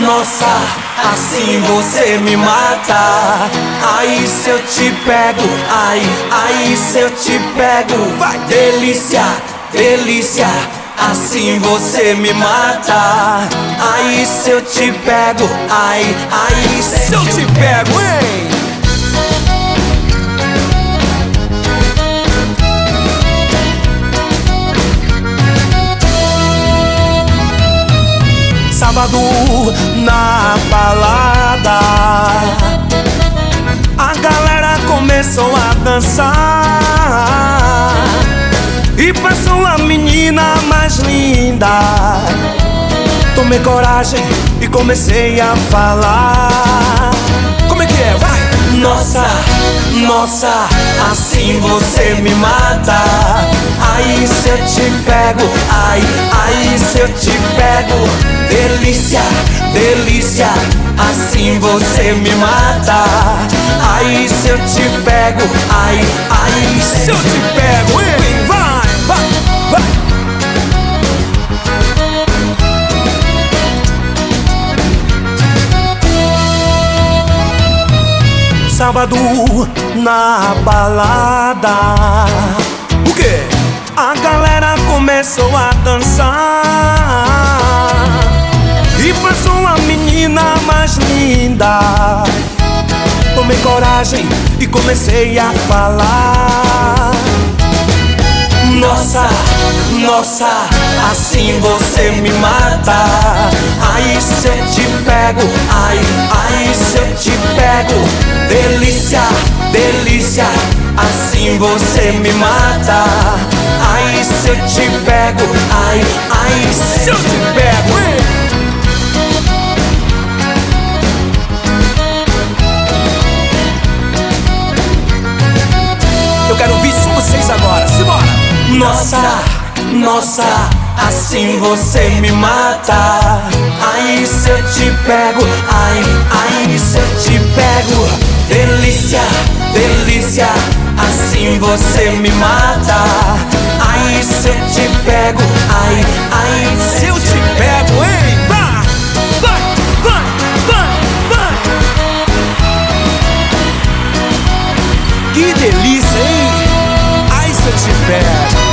Nossa, assim você me mata. Aí se eu te pego, aí se eu te pego, vai, delícia, delícia, assim você me mata. Aí se eu te pego, aí se eu te pego, hein? Sábado na balada, a galera começou a dançar e passou uma menina mais linda. Tomei coragem e comecei a falar. Como é que é? Vai! Nossa, assim você me mata. Aí se eu te pego, aí se eu te pego, delícia, delícia, assim você me mata. Aí se eu te pego, aí se eu te pego, hein? Vai, vai, vai. Sábado na balada, o quê? A galera começou a dançar e passou uma menina mais linda. Tomei coragem e comecei a falar. Nossa, assim você me mata. Aí se eu te pego, aí se eu te pego, delícia, delícia, assim você me mata. Aí se eu te pego, aí se eu te pego, hein? Eu quero ouvir só vocês agora, simbora! Nossa, assim você me mata. Aí se eu te pego, aí se eu te pego, delícia, delícia, assim você me mata. Aí se eu te pego, aí se eu te pego, hein? Vai, vai, vai, vai, vai. Que delícia, hein? Aí se eu te pego.